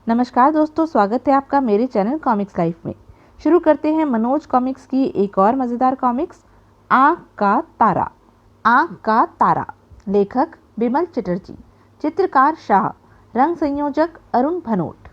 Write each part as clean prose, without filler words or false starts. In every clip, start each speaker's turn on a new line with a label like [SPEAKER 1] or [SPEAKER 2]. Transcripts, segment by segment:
[SPEAKER 1] नमस्कार दोस्तों, स्वागत है आपका मेरे चैनल कॉमिक्स लाइफ में। शुरू करते हैं मनोज कॉमिक्स की एक और मज़ेदार कॉमिक्स, आँख का तारा। आँख का तारा, लेखक बिमल चटर्जी, चित्रकार शाह, रंग संयोजक अरुण भनोट।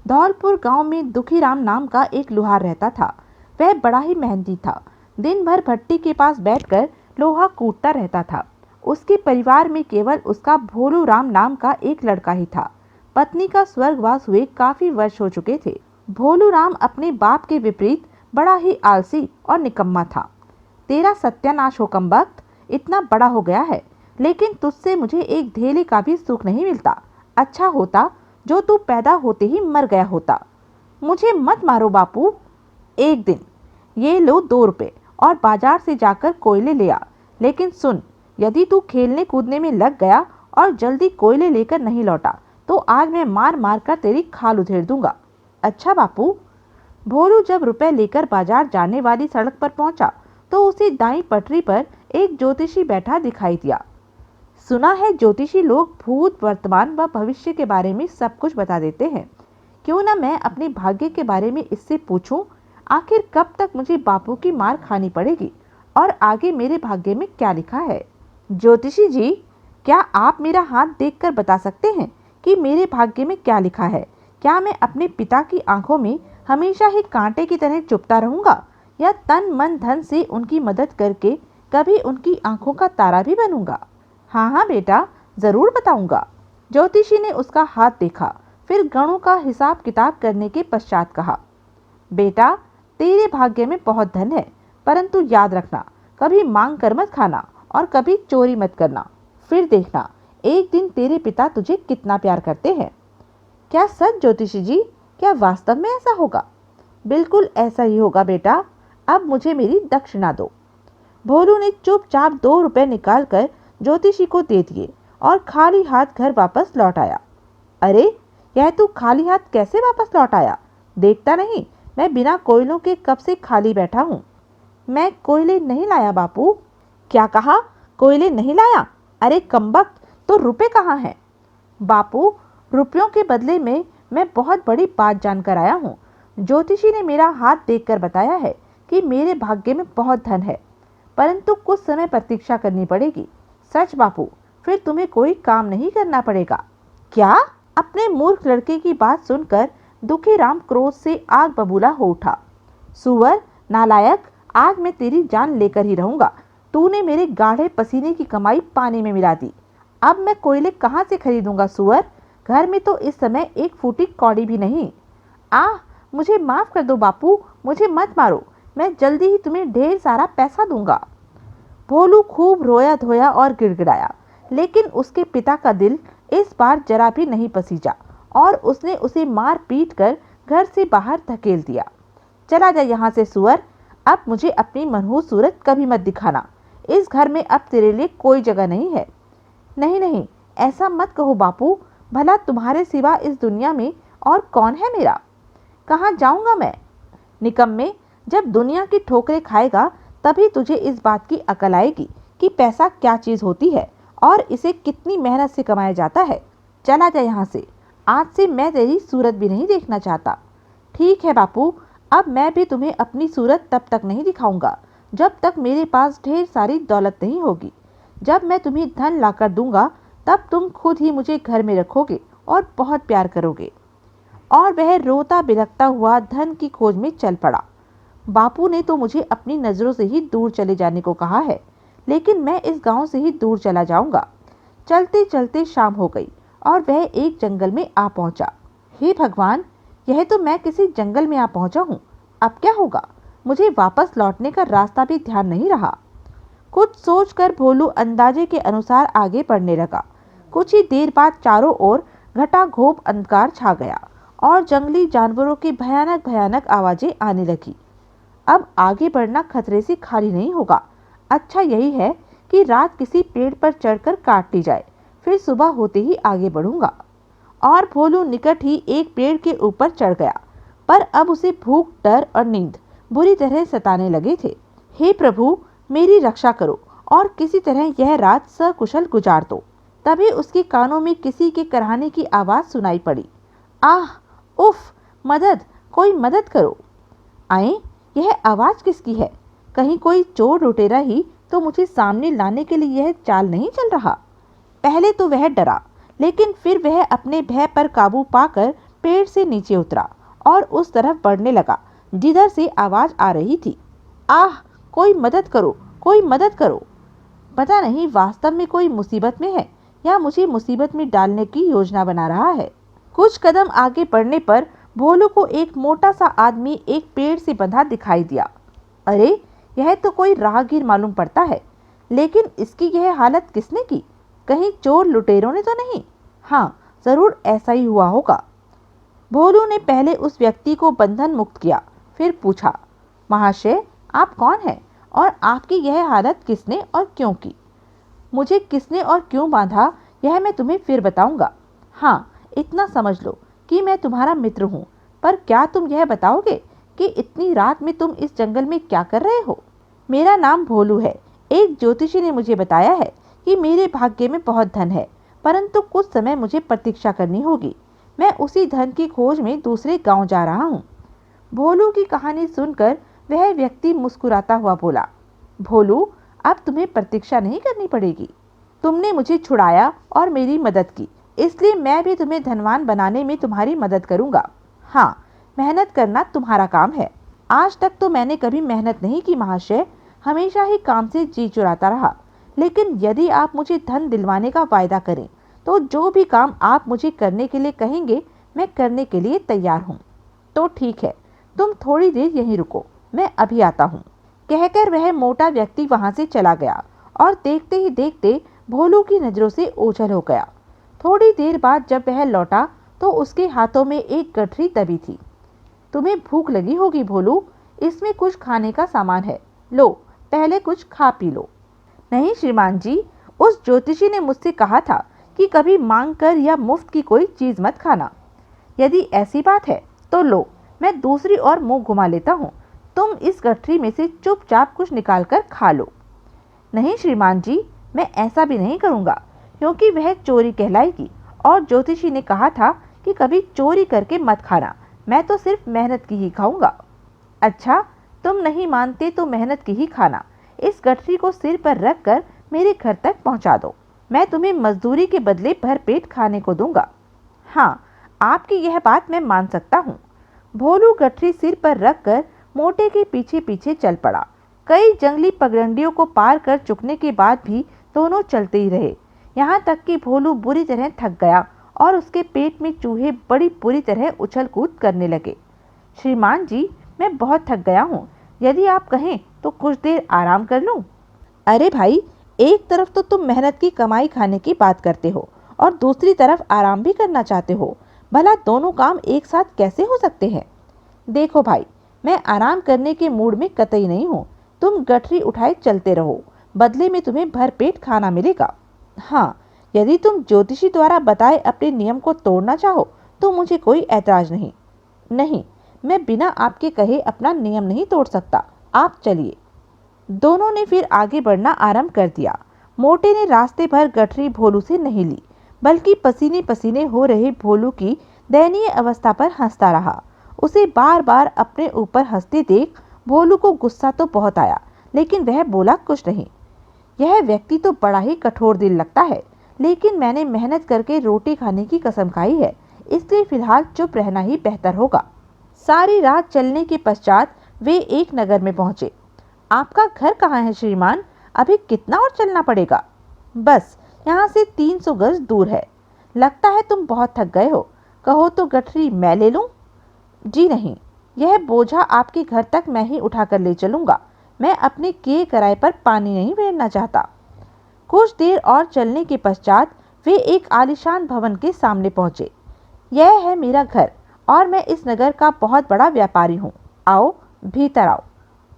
[SPEAKER 1] धौलपुर गांव में दुखीराम नाम का एक लुहार रहता था। वह बड़ा ही मेहनती था। दिन भर भट्टी के पास बैठकर लोहा कूटता रहता था। उसके परिवार में केवल उसका भोलू राम नाम का एक लड़का ही था। पत्नी का स्वर्गवास हुए काफी वर्ष हो चुके थे। भोलू राम अपने बाप के विपरीत बड़ा ही आलसी और निकम्मा था। तेरा सत्यानाश हो कमबख्त, इतना बड़ा हो गया है, लेकिन तुझसे मुझे एक धेले का भी सुख नहीं मिलता। अच्छा होता जो तू पैदा होते ही मर गया होता। मुझे मत मारो बापू। एक दिन ये लो 2 रुपए और बाजार से जाकर कोयले ले आ। लेकिन सुन, यदि तू खेलने कूदने में लग गया और जल्दी कोयले लेकर नहीं लौटा तो आज मैं मार मार कर तेरी खाल उधेड़ दूंगा। अच्छा बापू। भोलू जब रुपए लेकर बाजार जाने वाली सड़क पर पहुंचा तो उसे दाईं पटरी पर एक ज्योतिषी बैठा दिखाई दिया। सुना है ज्योतिषी लोग भूत, वर्तमान व भविष्य के बारे में सब कुछ बता देते हैं। क्यों न मैं अपने भाग्य के बारे में इससे पूछूं। आखिर कब तक मुझे बापू की मार खानी पड़ेगी और आगे मेरे भाग्य में क्या लिखा है। ज्योतिषी जी, क्या आप मेरा हाथ देखकर बता सकते हैं कि मेरे भाग्य में क्या लिखा है? क्या मैं अपने पिता की आंखों में हमेशा ही कांटे की तरह चुभता रहूंगा या तन मन धन से उनकी मदद करके कभी उनकी आंखों का तारा भी बनूंगा? हाँ हाँ बेटा, जरूर बताऊंगा। ज्योतिषी ने उसका हाथ देखा, फिर गणों का हिसाब किताब करने के पश्चात कहा, बेटा तेरे भाग्य में बहुत धन है, परंतु याद रखना, कभी मांग कर मत खाना और कभी चोरी मत करना। फिर देखना एक दिन तेरे पिता तुझे कितना प्यार करते हैं। क्या सच ज्योतिषी जी? क्या वास्तव में ऐसा होगा? बिल्कुल ऐसा ही होगा बेटा। अब मुझे मेरी दक्षिणा दो। भोलू ने चुपचाप 2 रुपए निकालकर ज्योतिषी को दे दिए और खाली हाथ घर वापस लौट आया। अरे, यह तू खाली हाथ कैसे वापस लौट आया? देखता नहीं मैं बिना कोयलों के कब से खाली बैठा हूँ। मैं कोयले नहीं लाया बापू। क्या कहा? कोयले नहीं लाया? अरे कमबख्त, तो रुपए कहाँ हैं? बापू, रुपयों के बदले में मैं बहुत बड़ी बात जानकर आया हूँ। ज्योतिषी ने मेरा हाथ देखकर बताया है कि मेरे भाग्य में बहुत धन है, परंतु कुछ समय प्रतीक्षा करनी पड़ेगी। सच बापू, फिर तुम्हें कोई काम नहीं करना पड़ेगा। क्या? अपने मूर्ख लड़के की बात सुनकर दुखीराम क्रोध से आग बबूला हो उठा। सुअर, नालायक, आज मैं तेरी जान लेकर ही रहूंगा। तूने मेरे गाढ़े पसीने की कमाई पानी में मिला दी। अब मैं कोयले कहाँ से खरीदूंगा सुअर? घर में तो इस समय एक फूटी कौड़ी भी नहीं। मुझे माफ कर दो बापू, मुझे मत मारो। मैं जल्दी ही तुम्हें ढेर सारा पैसा दूंगा। भोलू खूब रोया धोया और गिड़गिड़ाया, लेकिन उसके पिता का दिल इस बार जरा भी नहीं पसीजा और उसने उसे मार पीट कर घर से बाहर धकेल दिया। चला जा यहाँ से सुअर। अब मुझे अपनी मनहूस सूरत कभी मत दिखाना। इस घर में अब तेरे लिए कोई जगह नहीं है। नहीं नहीं, ऐसा मत कहो बापू। भला तुम्हारे सिवा इस दुनिया में और कौन है मेरा? कहाँ जाऊंगा मैं? निकम्मे, जब दुनिया की ठोकरें खाएगा तभी तुझे इस बात की अकल आएगी कि पैसा क्या चीज होती है और इसे कितनी मेहनत से कमाया जाता है। चला जा यहाँ से। आज से मैं तेरी सूरत भी नहीं देखना चाहता। ठीक है बापू, अब मैं भी तुम्हें अपनी सूरत तब तक नहीं दिखाऊंगा जब तक मेरे पास ढेर सारी दौलत नहीं होगी। जब मैं तुम्हें धन लाकर दूंगा तब तुम खुद ही मुझे घर में रखोगे और बहुत प्यार करोगे। और वह रोता बिलखता हुआ धन की खोज में चल पड़ा। बापू ने तो मुझे अपनी नज़रों से ही दूर चले जाने को कहा है, लेकिन मैं इस गांव से ही दूर चला जाऊंगा। चलते चलते शाम हो गई और वह एक जंगल में आ पहुंचा। हे भगवान, यह तो मैं किसी जंगल में आ पहुंचा हूँ। अब क्या होगा? मुझे वापस लौटने का रास्ता भी ध्यान नहीं रहा। कुछ सोचकर भोलू अंदाजे के अनुसार आगे बढ़ने लगा। कुछ ही देर बाद चारों ओर घटाघोप अंधकार छा गया और जंगली जानवरों की भयानक भयानक आवाजें आने लगी। अब आगे बढ़ना खतरे से खाली नहीं होगा। अच्छा यही है कि रात किसी पेड़ पर चढ़कर काट ली जाए, फिर सुबह होते ही आगे बढ़ूंगा। और भोलू निकट ही एक पेड़ के ऊपर चढ़ गया, पर अब उसे भूख, डर और नींद बुरी तरह सताने लगे थे। हे प्रभु, मेरी रक्षा करो और किसी तरह यह रात सकुशल गुजार दो। तभी उसके कानों में किसी के कराहने की आवाज सुनाई पड़ी। आह, उफ, मदद, कोई मदद करो। आए, यह आवाज़ किसकी है? कहीं कोई चोर लुटेरा ही तो मुझे सामने लाने के लिए यह चाल नहीं चल रहा। पहले तो वह डरा, लेकिन फिर वह अपने भय पर काबू पाकर पेड़ से नीचे उतरा और उस तरफ बढ़ने लगा जिधर से आवाज़ आ रही थी। आह, कोई मदद करो, कोई मदद करो। पता नहीं वास्तव में कोई मुसीबत में है या मुझे मुसीबत में डालने की योजना बना रहा है। कुछ कदम आगे बढ़ने पर भोलू को एक मोटा सा आदमी एक पेड़ से बंधा दिखाई दिया। अरे, यह तो कोई राहगीर मालूम पड़ता है, लेकिन इसकी यह हालत किसने की? कहीं चोर लुटेरों ने तो नहीं? हाँ, जरूर ऐसा ही हुआ होगा। भोलू ने पहले उस व्यक्ति को बंधन मुक्त किया, फिर पूछा, महाशय, आप कौन हैं और आपकी यह हालत किसने और क्यों की? मुझे किसने और क्यों बांधा यह मैं तुम्हें फिर बताऊंगा। हाँ, इतना समझ लो कि मैं तुम्हारा मित्र हूँ, पर क्या तुम यह बताओगे कि इतनी रात में तुम इस जंगल में क्या कर रहे हो? मेरा नाम भोलू है। एक ज्योतिषी ने मुझे बताया है कि मेरे भाग्य में बहुत धन है, परंतु कुछ समय मुझे प्रतीक्षा करनी होगी। मैं उसी धन की खोज में दूसरे गांव जा रहा हूँ। भोलू की कहानी सुनकर वह व्यक्ति मुस्कुराता हुआ बोला, भोलू, अब तुम्हें प्रतीक्षा नहीं करनी पड़ेगी। तुमने मुझे छुड़ाया और मेरी मदद की, इसलिए मैं भी तुम्हें धनवान बनाने में तुम्हारी मदद करूंगा। हाँ, मेहनत करना तुम्हारा काम है। आज तक तो मैंने कभी मेहनत नहीं की महाशय, हमेशा ही काम से जी चुराता रहा। लेकिन यदि आप मुझे धन दिलवाने का वायदा करें तो जो भी काम आप मुझे करने के लिए कहेंगे मैं करने के लिए तैयार हूँ। तो ठीक है, तुम थोड़ी देर यहीं रुको, मैं अभी आता हूँ। कहकर वह मोटा व्यक्ति वहां से चला गया और देखते ही देखते भोलू की नजरों से ओझल हो गया। थोड़ी देर बाद जब वह लौटा तो उसके हाथों में एक गठरी दबी थी। तुम्हें भूख लगी होगी भोलू, इसमें कुछ खाने का सामान है, लो, पहले कुछ खा पी लो। नहीं श्रीमान जी, उस ज्योतिषी ने मुझसे कहा था कि कभी मांग कर या मुफ्त की कोई चीज मत खाना। यदि ऐसी बात है तो लो, मैं दूसरी ओर मुंह घुमा लेता हूँ, तुम इस गठरी में से चुपचाप कुछ निकाल कर खा लो। नहीं श्रीमान जी, मैं ऐसा भी नहीं करूँगा, क्योंकि वह चोरी कहलाएगी और ज्योतिषी ने कहा था कि कभी चोरी करके मत खाना, मैं तो सिर्फ मेहनत की ही खाऊंगा। अच्छा, तुम नहीं मानते तो मेहनत की ही खाना। इस गठरी को सिर पर रख कर मेरे घर तक पहुंचा दो, मैं तुम्हें मजदूरी के बदले भरपेट खाने को दूंगा। हाँ, आपकी यह बात मैं मान सकता हूँ। भोलू गठरी सिर पर रख कर मोटे के पीछे पीछे चल पड़ा। कई जंगली पगडंडियों को पार कर चुकने के बाद भी दोनों चलते ही रहे, यहाँ तक कि भोलू बुरी तरह थक गया और उसके पेट में चूहे बड़ी बुरी तरह उछल कूद करने लगे। श्रीमान जी, मैं बहुत थक गया हूँ, यदि आप कहें तो कुछ देर आराम कर लूँ। अरे भाई, एक तरफ तो तुम मेहनत की कमाई खाने की बात करते हो और दूसरी तरफ आराम भी करना चाहते हो, भला दोनों काम एक साथ कैसे हो सकते हैं? देखो भाई, मैं आराम करने के मूड में कतई नहीं हूँ, तुम गठरी उठाए चलते रहो, बदले में तुम्हें भरपेट खाना मिलेगा। हाँ, यदि तुम ज्योतिषी द्वारा बताए अपने नियम को तोड़ना चाहो तो मुझे कोई ऐतराज नहीं। नहीं, मैं बिना आपके कहे अपना नियम नहीं तोड़ सकता, आप चलिए। दोनों ने फिर आगे बढ़ना आरंभ कर दिया। मोटे ने रास्ते भर गठरी भोलू से नहीं ली, बल्कि पसीने पसीने हो रहे भोलू की दयनीय अवस्था पर हंसता रहा। उसे बार बार अपने ऊपर हंसते देख भोलू को गुस्सा तो बहुत आया, लेकिन वह बोला कुछ नहीं। यह व्यक्ति तो बड़ा ही कठोर दिल लगता है, लेकिन मैंने मेहनत करके रोटी खाने की कसम खाई है, इसलिए फिलहाल चुप रहना ही बेहतर होगा। सारी रात चलने के पश्चात वे एक नगर में पहुंचे। आपका घर कहाँ है श्रीमान? अभी कितना और चलना पड़ेगा? बस यहाँ से 300 गज दूर है। लगता है तुम बहुत थक गए हो, कहो तो गठरी मैं ले लूं? जी नहीं, यह बोझा आपके घर तक मैं ही उठा कर ले चलूंगा, मैं अपने किए किराए पर पानी नहीं फेरना चाहता। कुछ देर और चलने के पश्चात वे एक आलीशान भवन के सामने पहुंचे। यह है मेरा घर और मैं इस नगर का बहुत बड़ा व्यापारी हूँ, आओ भीतर आओ।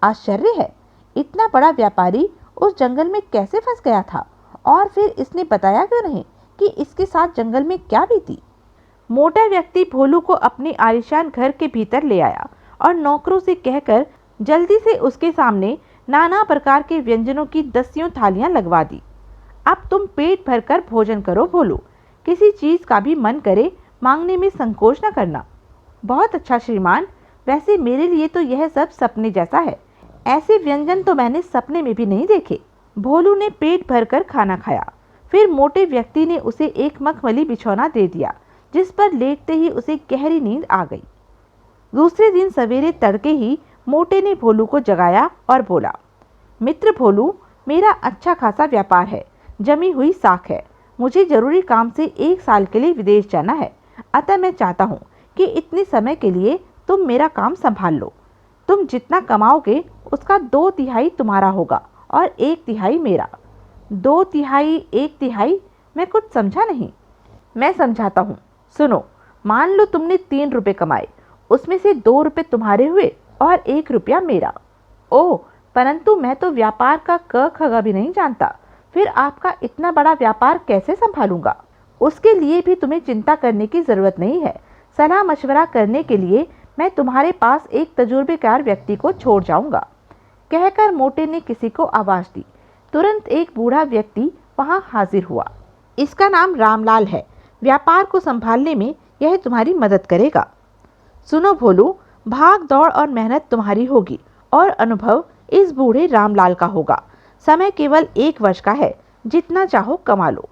[SPEAKER 1] आश्चर्य है, इतना बड़ा व्यापारी उस जंगल में कैसे फंस गया था, और फिर इसने बताया क्यों नहीं कि इसके साथ जंगल में क्या बीती? मोटा व्यक्ति भोलू को अपने आलीशान घर के भीतर ले आया और नौकरों से कहकर जल्दी से उसके सामने नाना प्रकार के व्यंजनों की 10 थालियां लगवा दी। अब तुम पेट भरकर भोजन करो भोलू, किसी चीज का भी मन करे मांगने में संकोच न करना। बहुत अच्छा श्रीमान, वैसे मेरे लिए तो यह सब सपने जैसा है। ऐसे व्यंजन तो मैंने सपने में भी नहीं देखे। भोलू ने पेट भरकर खाना खाया। फिर मोटे व्यक्ति ने उसे एक मखमली बिछौना दे दिया, जिस पर लेटते ही उसे गहरी नींद आ गई। दूसरे दिन सवेरे तड़के ही मोटे ने भोलू को जगाया और बोला, मित्र भोलू, मेरा अच्छा खासा व्यापार है, जमी हुई साख है। मुझे जरूरी काम से 1 साल के लिए विदेश जाना है। अतः मैं चाहता हूँ कि इतने समय के लिए तुम मेरा काम संभाल लो। तुम जितना कमाओगे उसका 2/3 तुम्हारा होगा और 1/3 मेरा। 2/3 1/3? मैं कुछ समझा नहीं। मैं समझाता हूँ, सुनो। मान लो तुमने 3 रुपये कमाए, उसमें से 2 रुपये तुम्हारे हुए और 1 रुपया मेरा। ओह, परंतु मैं तो व्यापार का क ख भी नहीं जानता। फिर आपका इतना बड़ा व्यापार कैसे संभालूंगा? उसके लिए भी तुम्हें चिंता करने की जरूरत नहीं है। सलाह मशवरा करने के लिए मैं तुम्हारे पास एक तजुर्बेकार व्यक्ति को छोड़ जाऊंगा। कहकर मोटे ने किसी को आवाज दी। तुरंत एक बूढ़ा व्यक्ति वहां हाजिर हुआ। इसका नाम रामलाल है। व्यापार को संभालने में यह तुम्हारी मदद करेगा। सुनो भोलू, भाग दौड़ और मेहनत तुम्हारी होगी और अनुभव इस बूढ़े रामलाल का होगा। समय केवल 1 वर्ष का है, जितना चाहो कमा लो।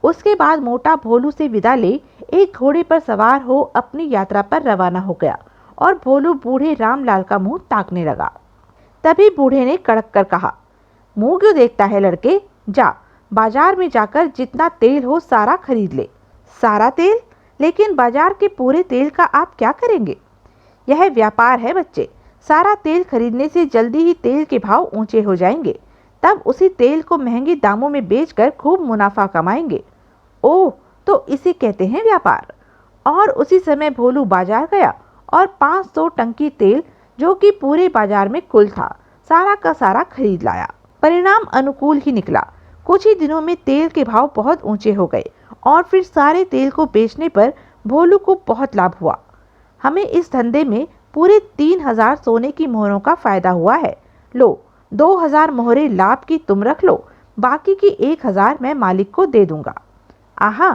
[SPEAKER 1] उसके बाद मोटा भोलू से विदा ले एक घोड़े पर सवार हो अपनी यात्रा पर रवाना हो गया और भोलू बूढ़े रामलाल का मुंह ताकने लगा। तभी बूढ़े ने कड़क कर कहा, मुंह क्यों देखता है लड़के? जा, बाजार में जाकर जितना तेल हो सारा खरीद ले। सारा तेल? लेकिन बाजार के पूरे तेल का आप क्या करेंगे? यह व्यापार है बच्चे। सारा तेल खरीदने से जल्दी ही तेल के भाव ऊंचे हो जाएंगे। तब उसी तेल को महंगे दामों में बेचकर खूब मुनाफा कमाएंगे। ओह, तो इसे कहते हैं व्यापार। और उसी समय भोलू बाजार गया और 500 टंकी तेल, जो कि पूरे बाजार में कुल था, सारा का सारा खरीद लाया। परिणाम अनुकूल ही निकला। कुछ ही दिनों में तेल के भाव बहुत ऊंचे हो गए और फिर सारे तेल को बेचने पर भोलू को बहुत लाभ हुआ। हमें इस धंधे में पूरे 3000 सोने की मोहरों का फायदा हुआ है। लो, 2000 मोहरें लाभ की तुम रख लो, बाकी की 1000 मैं मालिक को दे दूंगा। आहा,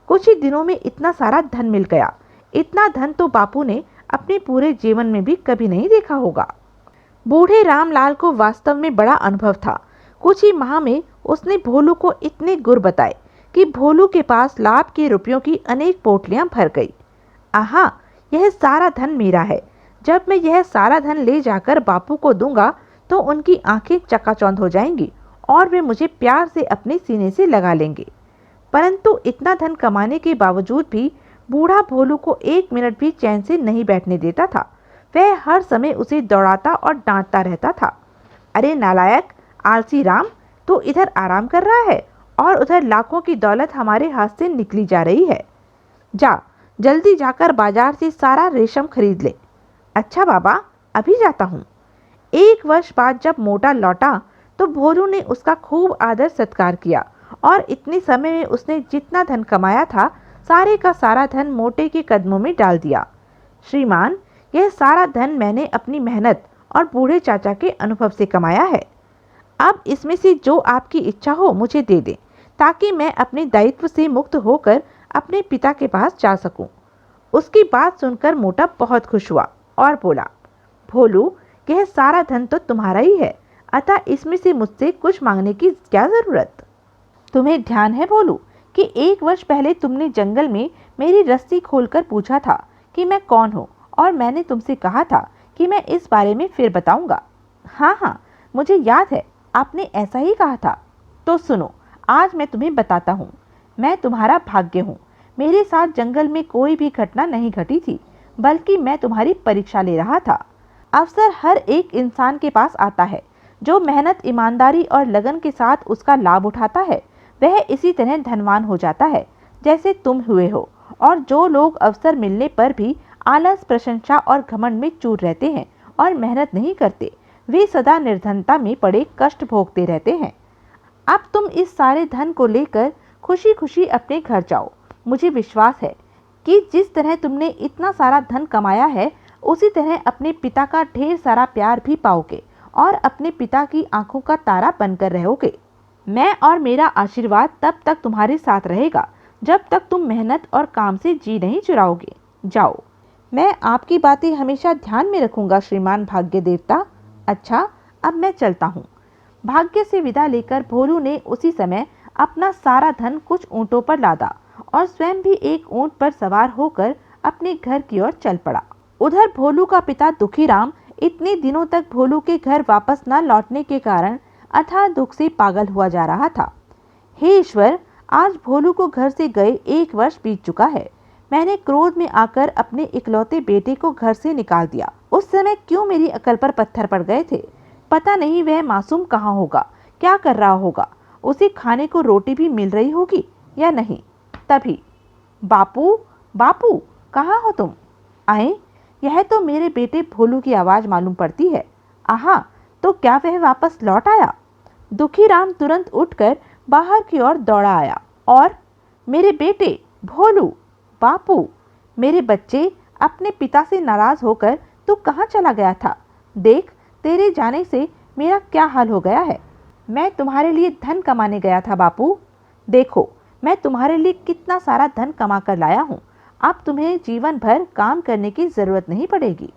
[SPEAKER 1] कुछ ही दिनों में इतना सारा धन मिल गया। इतना धन तो बापू ने अपने पूरे जीवन में भी कभी नहीं देखा होगा। बूढ़े रामलाल को वास्तव में बड़ा अनुभव था। कुछ ही माह में उसने भोलू को इतने गुर बताए कि भोलू के पास लाभ के रुपयों की अनेक पोटलियां भर गई। आहा, यह सारा धन मेरा है। जब मैं यह सारा धन ले जाकर बापू को दूंगा तो उनकी आंखें चकाचौंध हो जाएंगी और वे मुझे प्यार से अपने सीने से लगा लेंगे। परंतु इतना धन कमाने के बावजूद भी बूढ़ा भोलू को 1 मिनट भी चैन से नहीं बैठने देता था। वह हर समय उसे दौड़ाता और डांटता रहता था। अरे नालायक, आलसी राम, तू इधर आराम कर रहा है और उधर लाखों की दौलत हमारे हाथ से निकली जा रही है। जा, जल्दी जाकर बाजार से सारा रेशम खरीद ले। अच्छा बाबा, अभी जाता हूँ। 1 वर्ष बाद जब मोटा लौटा तो भोलू ने उसका खूब आदर सत्कार किया और इतने समय में उसने जितना धन कमाया था, सारे का सारा धन मोटे के कदमों में डाल दिया। श्रीमान, यह सारा धन मैंने अपनी मेहनत और बूढ़े चाचा के अनुभव से कमाया है। अब इसमें से जो आपकी इच्छा हो मुझे दे दें, ताकि मैं अपने दायित्व से मुक्त होकर अपने पिता के पास जा सकूं। उसकी बात सुनकर मोटा बहुत खुश हुआ और बोला, भोलू, यह सारा धन तो तुम्हारा ही है, अतः इसमें से मुझसे कुछ मांगने की क्या जरूरत? तुम्हें ध्यान है भोलू कि 1 वर्ष पहले तुमने जंगल में मेरी रस्सी खोलकर पूछा था कि मैं कौन हूँ, और मैंने तुमसे कहा था कि मैं इस बारे में फिर बताऊंगा। हाँ हाँ, मुझे याद है, आपने ऐसा ही कहा था। तो सुनो, आज मैं तुम्हें बताता हूँ। मैं तुम्हारा भाग्य हूँ। मेरे साथ जंगल में कोई भी घटना नहीं घटी थी, बल्कि मैं तुम्हारी परीक्षा ले रहा था। अवसर हर एक इंसान के पास आता है। जो मेहनत, ईमानदारी और लगन के साथ उसका लाभ उठाता है, वह इसी तरह धनवान हो जाता है जैसे तुम हुए हो। और जो लोग अवसर मिलने पर भी आलस, प्रशंसा और घमंड में चूर रहते हैं और मेहनत नहीं करते, वे सदा निर्धनता में पड़े कष्ट भोगते रहते हैं। अब तुम इस सारे धन को लेकर खुशी खुशी अपने घर जाओ। मुझे विश्वास है कि जिस तरह तुमने इतना सारा धन कमाया है, उसी तरह अपने पिता का ढेर सारा प्यार भी पाओगे और अपने पिता की आंखों का तारा बनकर रहोगे। मैं और मेरा आशीर्वाद तब तक तुम्हारे साथ रहेगा जब तक तुम मेहनत और काम से जी नहीं चुराओगे। जाओ। मैं आपकी बातें हमेशा ध्यान में रखूंगा श्रीमान भाग्य देवता। अच्छा, अब मैं चलता हूँ। भाग्य से विदा लेकर भोलू ने उसी समय अपना सारा धन कुछ ऊँटों पर लादा और स्वयं भी एक ऊँट पर सवार होकर अपने घर की ओर चल पड़ा। उधर भोलू का पिता दुखीराम इतने दिनों तक भोलू के घर वापस न लौटने के कारण अथाह दुख से पागल हुआ जा रहा था। हे ईश्वर, आज भोलू को घर से गए 1 वर्ष बीत चुका है। मैंने क्रोध में आकर अपने इकलौते बेटे को घर से निकाल दिया। उस समय क्यों मेरी अकल पर पत्थर पड़ गए थे। पता नहीं वह मासूम कहाँ होगा, क्या कर रहा होगा। उसे खाने को रोटी भी मिल रही होगी या नहीं। तभी बापू, बापू, कहाँ हो तुम? आए, यह तो मेरे बेटे भोलू की आवाज़ मालूम पड़ती है। आहा, तो क्या वह वापस लौट आया? दुखीराम तुरंत उठकर बाहर की ओर दौड़ा आया और मेरे बेटे भोलू, बापू, मेरे बच्चे, अपने पिता से नाराज होकर तू कहाँ चला गया था? देख, तेरे जाने से मेरा क्या हाल हो गया है। मैं तुम्हारे लिए धन कमाने गया था बापू। देखो, मैं तुम्हारे लिए कितना सारा धन कमा कर लाया हूँ। अब तुम्हें जीवन भर काम करने की जरूरत नहीं पड़ेगी।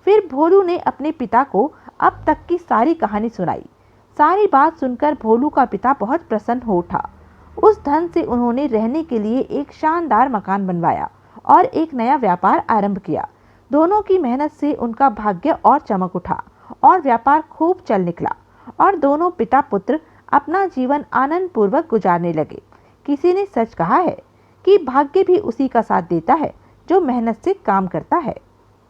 [SPEAKER 1] फिर भोलू ने अपने पिता को अब तक की सारी कहानी सुनाई। सारी बात सुनकर भोलू का पिता बहुत प्रसन्न हो उठा। उस धन से उन्होंने रहने के लिए एक शानदार मकान बनवाया और एक नया व्यापार आरंभ किया। दोनों की मेहनत से उनका भाग्य और चमक उठा और व्यापार खूब चल निकला और दोनों पिता पुत्र अपना जीवन आनंद पूर्वक गुजारने लगे। किसी ने सच कहा है कि भाग्य भी उसी का साथ देता है जो मेहनत से काम करता है।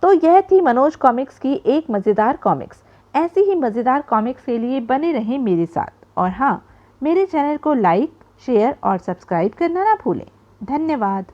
[SPEAKER 1] तो यह थी मनोज कॉमिक्स की एक मज़ेदार कॉमिक्स। ऐसी ही मज़ेदार कॉमिक्स के लिए बने रहें मेरे साथ। और हाँ, मेरे चैनल को लाइक, शेयर और सब्सक्राइब करना ना भूलें। धन्यवाद।